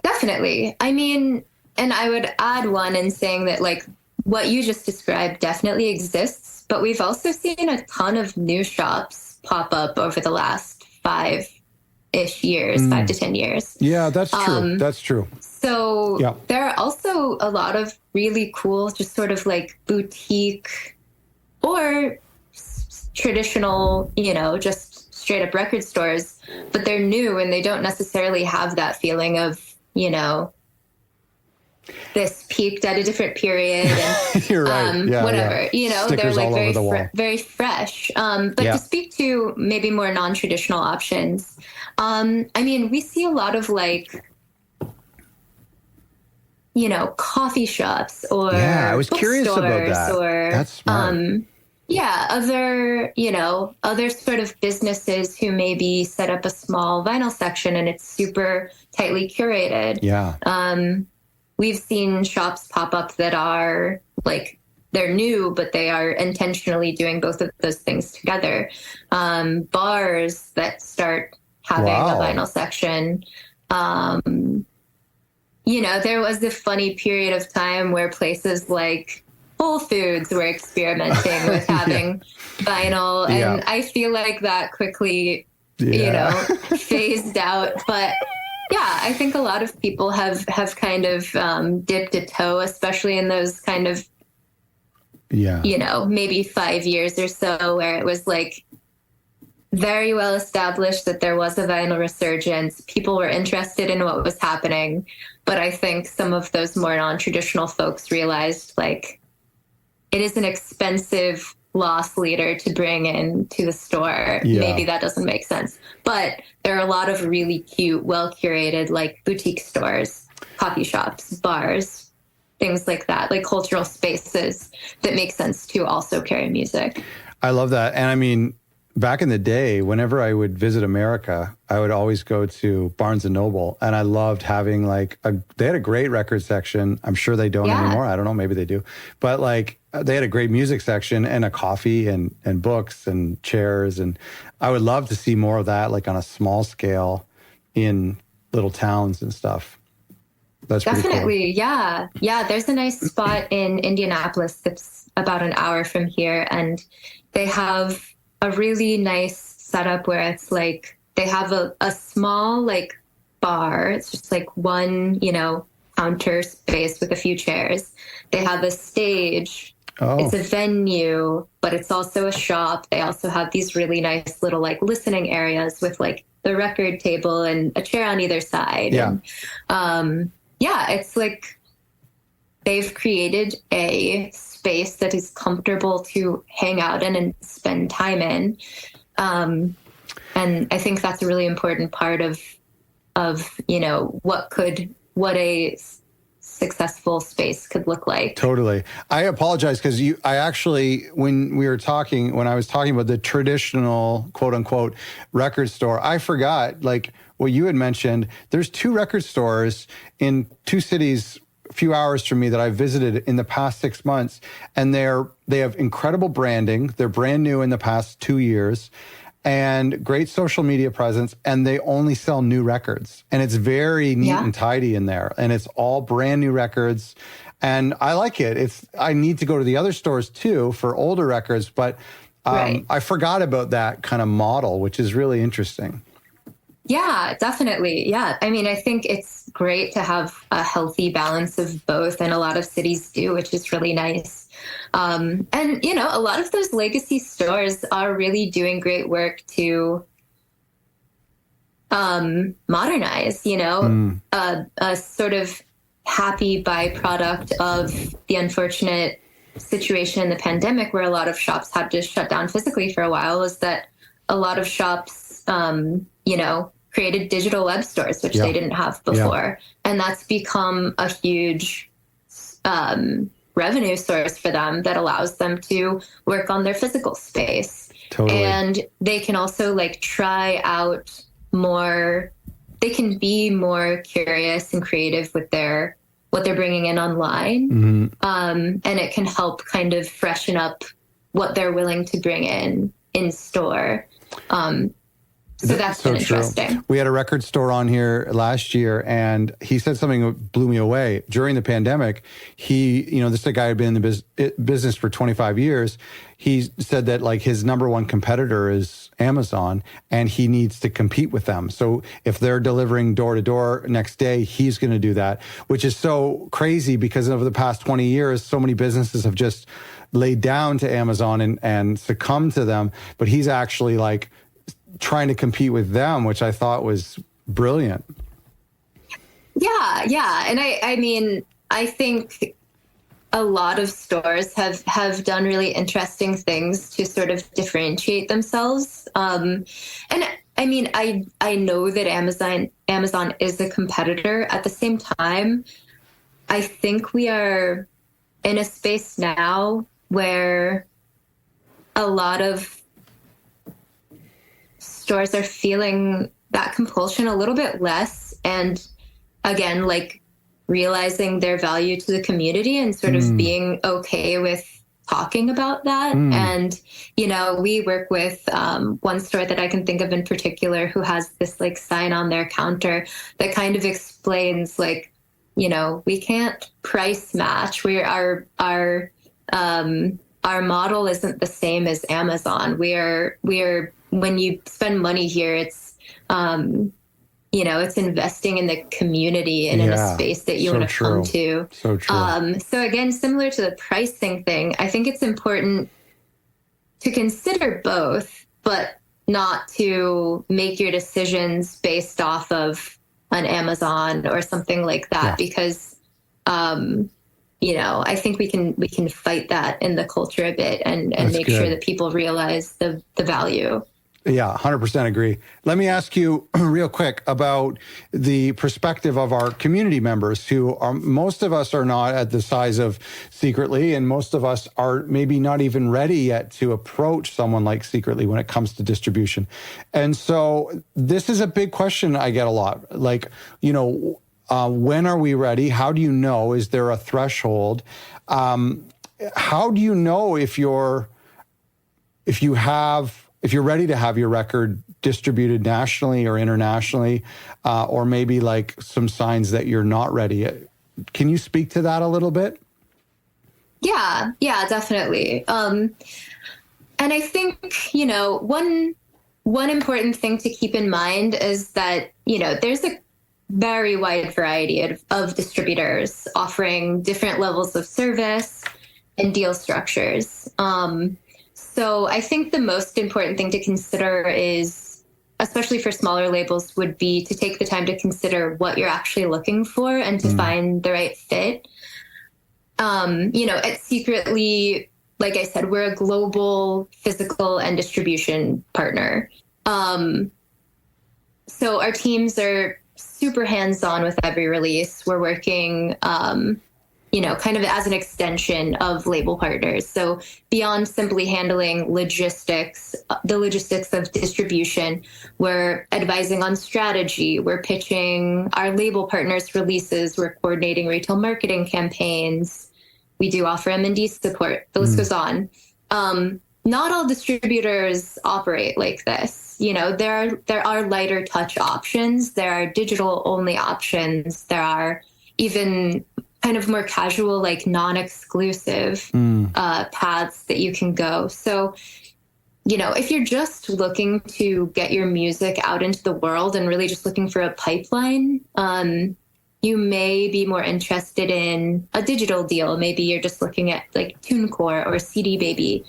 Definitely. I mean, and I would add one in saying that like what you just described definitely exists, but we've also seen a ton of new shops pop up over the last 5-ish years, 5 to 10 years. Yeah, that's true. That's true. So there are also a lot of really cool, just sort of like boutique or traditional, you know, just straight up record stores, but they're new and they don't necessarily have that feeling of, you know, this peaked at a different period and you're right. Whatever, you know, Stickers they're like very very fresh. But to speak to maybe more non-traditional options, I mean, we see a lot of like, you know, coffee shops or I was curious about that. Or that's smart. other sort of businesses who maybe set up a small vinyl section and it's super tightly curated. We've seen shops pop up that are like, they're new, but they are intentionally doing both of those things together. Bars that start having Wow. a vinyl section. You know, there was a funny period of time where places like Whole Foods were experimenting with having vinyl. And I feel like that quickly, you know, phased out. But yeah, I think a lot of people have kind of dipped a toe, especially in those kind of, you know, maybe 5 years or so, where it was like very well established that there was a vinyl resurgence. People were interested in what was happening. But I think some of those more non-traditional folks realized, like, it is an expensive loss leader to bring in to the store. Maybe that doesn't make sense. But there are a lot of really cute, well-curated, like, boutique stores, coffee shops, bars, things like that, like cultural spaces that make sense to also carry music. I love that. And I mean, back in the day, whenever I would visit America, I would always go to Barnes & Noble. And I loved having like, they had a great record section. I'm sure they don't anymore. I don't know, maybe they do. But like, they had a great music section and a coffee and books and chairs. And I would love to see more of that, like on a small scale in little towns and stuff. That's definitely cool. Yeah. There's a nice spot in Indianapolis that's about an hour from here. And they have a really nice setup where it's like they have a small like bar. It's just like one, you know, counter space with a few chairs. They have a stage. It's a venue, but it's also a shop. They also have these really nice little like listening areas with like the record table and a chair on either side. And, it's like they've created a space that is comfortable to hang out in and spend time in. And I think that's a really important part of, you know, what a successful space could look like. Totally. I apologize because I actually, when I was talking about the traditional quote unquote record store, I forgot like what you had mentioned. There's 2 record stores in 2 cities a few hours from me that I visited in the past 6 months. And they have incredible branding. They're brand new in the past 2 years and great social media presence. And they only sell new records. And it's very neat and tidy in there. And it's all brand new records. And I like it. I need to go to the other stores too for older records, but I forgot about that kind of model, which is really interesting. Yeah, definitely. Yeah. I mean, I think it's great to have a healthy balance of both, and a lot of cities do, which is really nice. And, you know, a lot of those legacy stores are really doing great work to modernize, you know, a sort of happy byproduct of the unfortunate situation in the pandemic where a lot of shops had to shut down physically for a while is that a lot of shops, you know, created digital web stores, which they didn't have before. And that's become a huge revenue source for them that allows them to work on their physical space. Totally. And they can also like try out more, they can be more curious and creative with what they're bringing in online. And it can help kind of freshen up what they're willing to bring in store. So that's been interesting. True. We had a record store on here last year, and he said something that blew me away. During the pandemic, this is a guy who had been in the business for 25 years. He said that like his number one competitor is Amazon, and he needs to compete with them. So if they're delivering door to door next day, he's going to do that, which is so crazy because over the past 20 years, so many businesses have just laid down to Amazon and succumbed to them. But he's actually like trying to compete with them, which I thought was brilliant. Yeah. And I mean, I think a lot of stores have done really interesting things to sort of differentiate themselves. And I mean, I know that Amazon is a competitor. At the same time, I think we are in a space now where a lot of stores are feeling that compulsion a little bit less, and again, like realizing their value to the community and sort of being okay with talking about that. And, you know, we work with one store that I can think of in particular who has this like sign on their counter that kind of explains like, you know, we can't price match. Our model isn't the same as Amazon. We are when you spend money here, it's you know, it's investing in the community and in a space that you want to come to. So true. So again, similar to the pricing thing, I think it's important to consider both, but not to make your decisions based off of an Amazon or something like that, because, you know, I think we can fight that in the culture a bit and make sure that people realize the value. Yeah, 100% agree. Let me ask you real quick about the perspective of our community members who are, most of us are not at the size of Secretly, and most of us are maybe not even ready yet to approach someone like Secretly when it comes to distribution. And so this is a big question I get a lot. Like, you know, when are we ready? How do you know? Is there a threshold? How do you know if you're ready to have your record distributed nationally or internationally, or maybe like some signs that you're not ready? Can you speak to that a little bit? Yeah, definitely. And I think, you know, one important thing to keep in mind is that, you know, there's a very wide variety of distributors offering different levels of service and deal structures. So I think the most important thing to consider is, especially for smaller labels, would be to take the time to consider what you're actually looking for and to find the right fit. You know, at Secretly, like I said, we're a global physical and distribution partner. So our teams are super hands-on with every release. We're working, you know, kind of as an extension of label partners. So beyond simply handling logistics, the logistics of distribution, we're advising on strategy, we're pitching our label partners releases, we're coordinating retail marketing campaigns, we do offer M&D support, the list goes on. Not all distributors operate like this. You know, there are lighter touch options, there are digital only options, there are even kind of more casual, like non-exclusive paths that you can go. So, you know, if you're just looking to get your music out into the world and really just looking for a pipeline, you may be more interested in a digital deal. Maybe you're just looking at like TuneCore or CD Baby.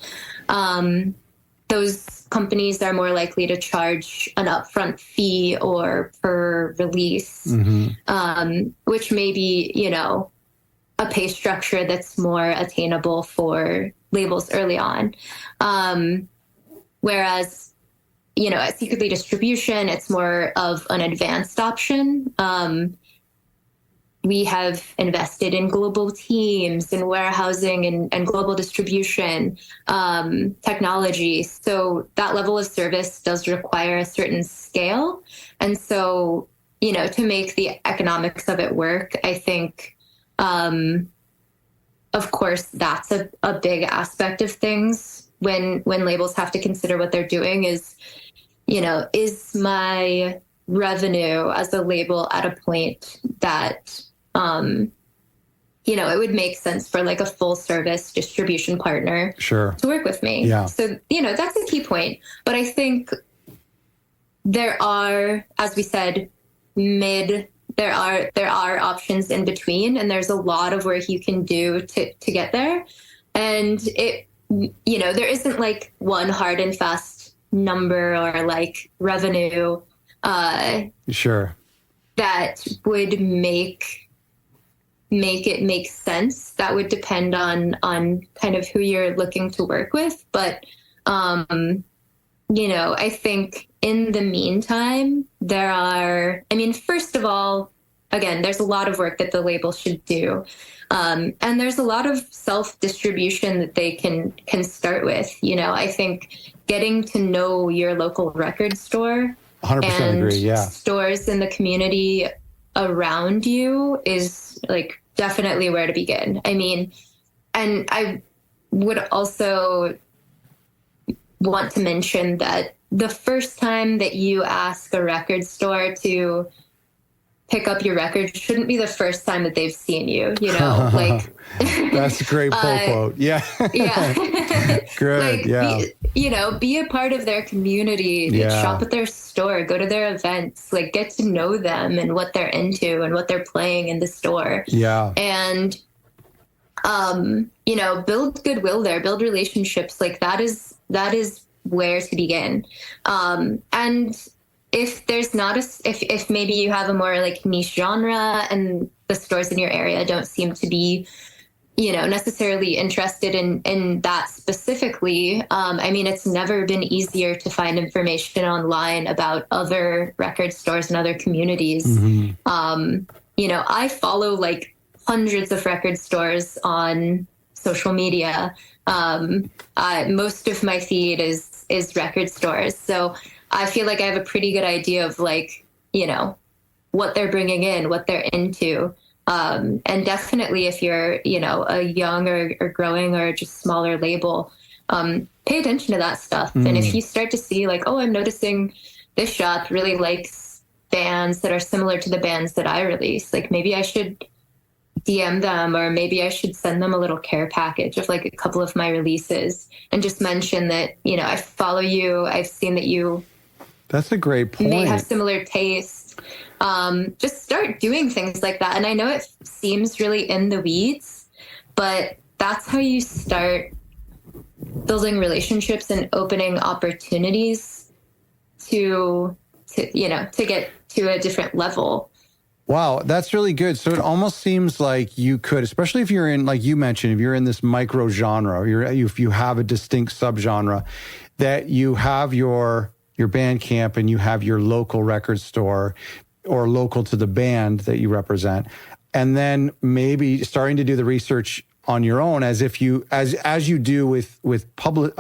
Those companies are more likely to charge an upfront fee or per release, which may be, you know, a pay structure that's more attainable for labels early on. Whereas, you know, at Secretly Distribution, it's more of an advanced option. We have invested in global teams and warehousing and global distribution technology. So that level of service does require a certain scale. And so, you know, to make the economics of it work, I think, of course, that's a big aspect of things when labels have to consider what they're doing is, you know, is my revenue as a label at a point that, you know, it would make sense for like a full service distribution partner to work with me. Yeah. So, you know, that's a key point. But I think there are, as we said, there are options in between, and there's a lot of work you can do to get there. And it, you know, there isn't like one hard and fast number or like revenue that would make it make sense. That would depend on kind of who you're looking to work with. But you know, I think in the meantime, first of all, again, there's a lot of work that the label should do. And there's a lot of self-distribution that they can start with. You know, I think getting to know your local record store 100% agree, yeah. Stores in the community around you is like definitely where to begin. I mean, and would also want to mention that the first time that you ask a record store to pick up your record shouldn't be the first time that they've seen you, you know, like. That's a great pull quote. Yeah. Yeah. Good. Like, yeah. Be a part of their community, shop at their store, go to their events, like get to know them and what they're into and what they're playing in the store. Yeah. And, build goodwill there, build relationships. Like that is where to begin. And if there's not if maybe you have a more like niche genre and the stores in your area don't seem to be, necessarily interested in that specifically. I mean, it's never been easier to find information online about other record stores and other communities. Mm-hmm. I follow like hundreds of record stores on social media. Most of my feed is record stores. So I feel like I have a pretty good idea of like, what they're bringing in, what they're into. And definitely if you're, a young or growing or just smaller label, pay attention to that stuff. And if you start to see like, oh, I'm noticing this shop really likes bands that are similar to the bands that I release, like maybe I should DM them, or maybe I should send them a little care package of like a couple of my releases and just mention that, I follow you. I've seen that you. That's a great point. May have similar tastes. Just start doing things like that. And I know it seems really in the weeds, but that's how you start building relationships and opening opportunities to get to a different level. Wow, that's really good. So it almost seems like you could, especially if you're in, like you mentioned, if you're in this micro genre, if you have a distinct subgenre, that you have your Bandcamp and you have your local record store or local to the band that you represent, and then maybe starting to do the research on your own as you do with public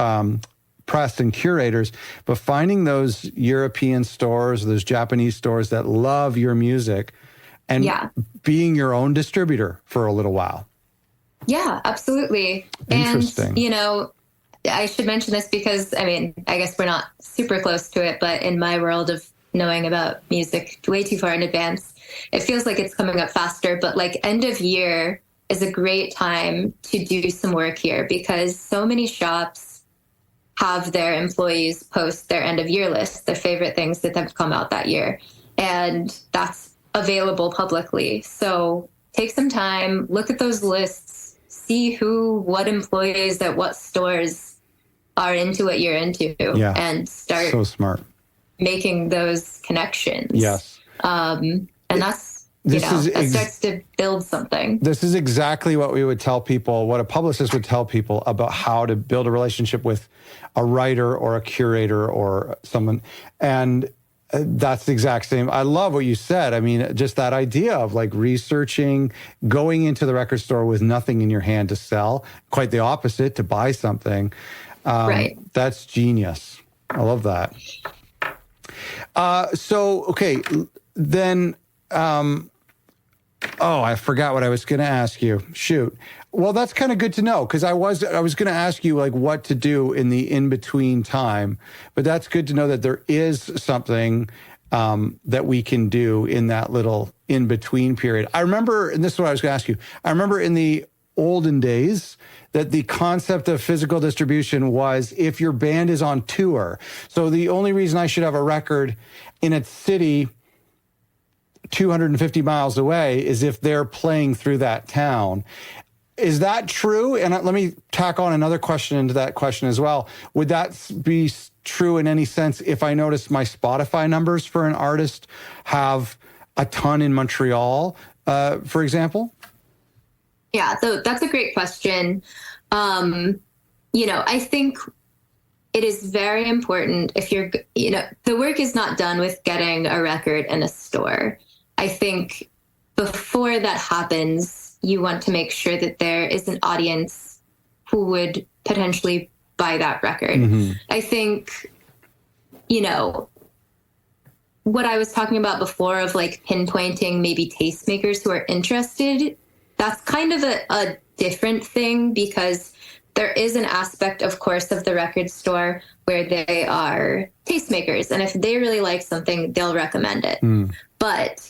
press and curators, but finding those European stores, those Japanese stores that love your music, and being your own distributor for a little while. Yeah, absolutely. Interesting. And, I should mention this because, I mean, I guess we're not super close to it, but in my world of knowing about music way too far in advance, it feels like it's coming up faster. But like end of year is a great time to do some work here because so many shops have their employees post their end of year list, their favorite things that have come out that year. And that's available publicly. So take some time, look at those lists, see what employees at what stores are into what you're into, and start so smart making those connections. Yes. And that's, that starts to build something. This is exactly what we would tell people, what a publicist would tell people about how to build a relationship with a writer or a curator or someone. And that's the exact same. I love what you said. I mean, just that idea of like researching, going into the record store with nothing in your hand to sell, quite the opposite, to buy something. Right. That's genius. I love that. Okay, then, I forgot what I was going to ask you. Shoot. Well, that's kind of good to know because I was going to ask you like what to do in the in-between time, but that's good to know that there is something that we can do in that little in-between period. I remember, and this is what I was going to ask you, I remember in the olden days that the concept of physical distribution was if your band is on tour. So the only reason I should have a record in a city 250 miles away is if they're playing through that town. Is that true? And let me tack on another question into that question as well. Would that be true in any sense if I notice my Spotify numbers for an artist have a ton in Montreal, for example? Yeah, so that's a great question. I think it is very important if you're, the work is not done with getting a record in a store. I think before that happens, you want to make sure that there is an audience who would potentially buy that record. Mm-hmm. I think, what I was talking about before of like pinpointing maybe tastemakers who are interested, that's kind of a different thing because there is an aspect, of course, of the record store where they are tastemakers. And if they really like something, they'll recommend it. But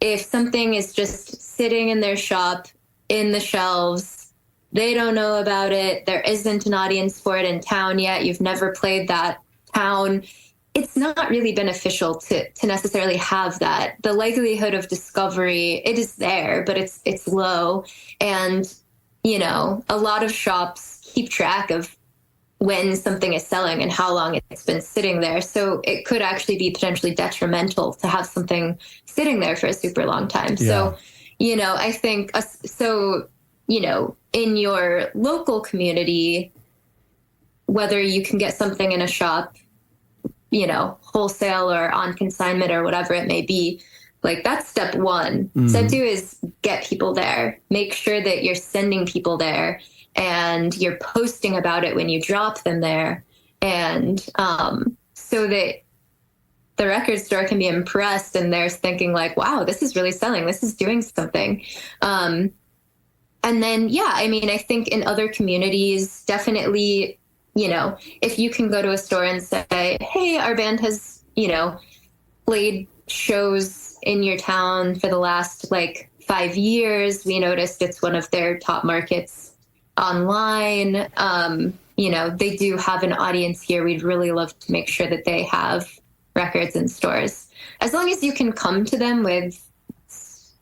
if something is just sitting in their shop, in the shelves, they don't know about it, there isn't an audience for it in town yet, you've never played that town, it's not really beneficial to necessarily have that. The likelihood of discovery, it is there, but it's low. And, you know, a lot of shops keep track of when something is selling and how long it's been sitting there. So it could actually be potentially detrimental to have something sitting there for a super long time. Yeah. So, you know, I think, you know, in your local community, whether you can get something in a shop, you know, wholesale or on consignment or whatever it may be, like that's step one. Step two is get people there. Make sure that you're sending people there and you're posting about it when you drop them there. And so that the record store can be impressed and they're thinking like, wow, this is really selling. This is doing something. And then, yeah, I mean, I think in other communities, definitely, you know, if you can go to a store and say, hey, our band has, you know, played shows in your town for the last like 5 years. We noticed it's one of their top markets online. You know, they do have an audience here. We'd really love to make sure that they have records in stores. As long as you can come to them with,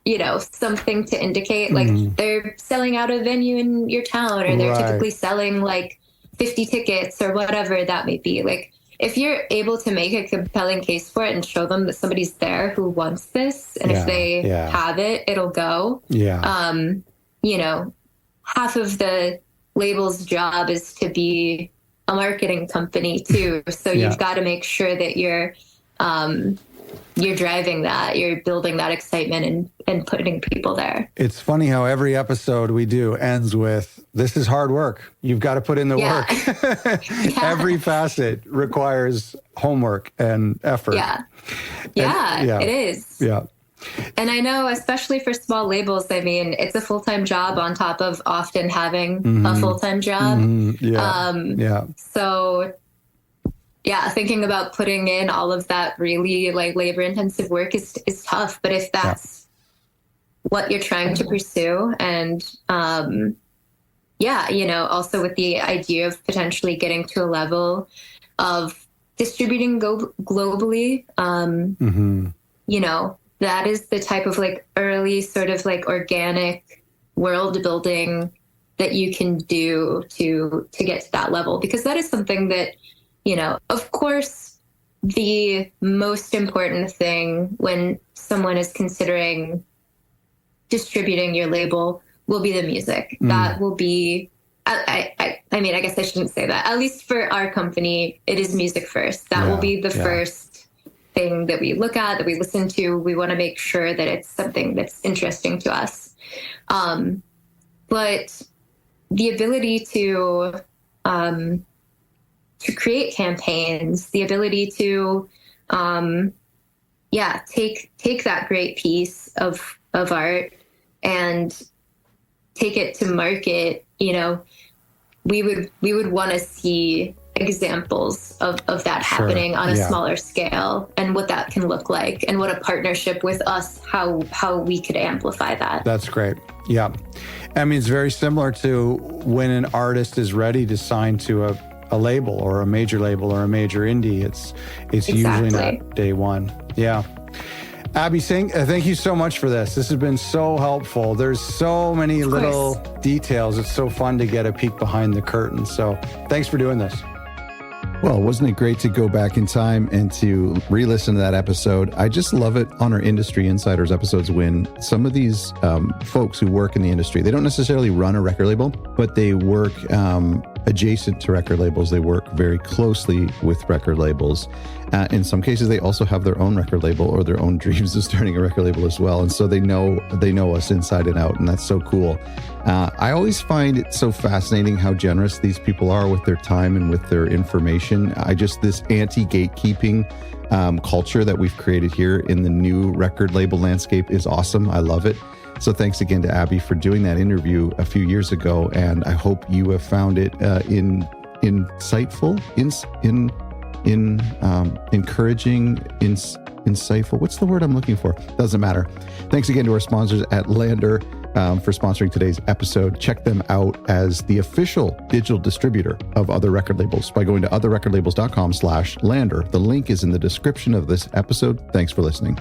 you know, something to indicate, like they're selling out a venue in your town, or they're typically selling like 50 tickets or whatever that may be. Like, if you're able to make a compelling case for it and show them that somebody's there who wants this, and if they have it, it'll go. You know, half of the label's job is to be a marketing company too. So you've got to make sure that you're driving that, you're building that excitement and putting people there. It's funny how every episode we do ends with, this is hard work. You've got to put in the work. Every facet requires homework and effort. It is. And I know, especially for small labels, I mean, it's a full-time job on top of often having a full-time job. So yeah, thinking about putting in all of that really like labor-intensive work is tough. But if that's what you're trying to pursue, and you know, also with the idea of potentially getting to a level of distributing globally, you know, that is the type of like early sort of like organic world building that you can do to get to that level, because that is something that, you know, of course, the most important thing when someone is considering distributing your label will be the music. That will be, I mean, I guess I shouldn't say that. At least for our company, it is music first. That will be the first thing that we look at, that we listen to. We want to make sure that it's something that's interesting to us. But the ability to create campaigns, the ability to, take that great piece of art and take it to market, you know, we would want to see examples of that happening on a smaller scale, and what that can look like, and what a partnership with us, how we could amplify that. That's great. Yeah. I mean, it's very similar to when an artist is ready to sign to a label or a major label or a major indie. It's usually not day one. Yeah. Abby, thank you so much for this. This has been so helpful. There's so many little details. It's so fun to get a peek behind the curtain. So thanks for doing this. Well, wasn't it great to go back in time and to re-listen to that episode? I just love it on our Industry Insiders episodes when some of these folks who work in the industry, they don't necessarily run a record label, but they work adjacent to record labels. They work very closely with record labels. In some cases, they also have their own record label or their own dreams of starting a record label as well. And so they know us inside and out, and that's so cool. I always find it so fascinating how generous these people are with their time and with their information. This anti-gatekeeping culture that we've created here in the new record label landscape is awesome. I love it. So thanks again to Abby for doing that interview a few years ago, and I hope you have found it insightful, encouraging, insightful. What's the word I'm looking for? Doesn't matter. Thanks again to our sponsors at Lander for sponsoring today's episode. Check them out as the official digital distributor of other record labels by going to otherrecordlabels.com/Lander. The link is in the description of this episode. Thanks for listening.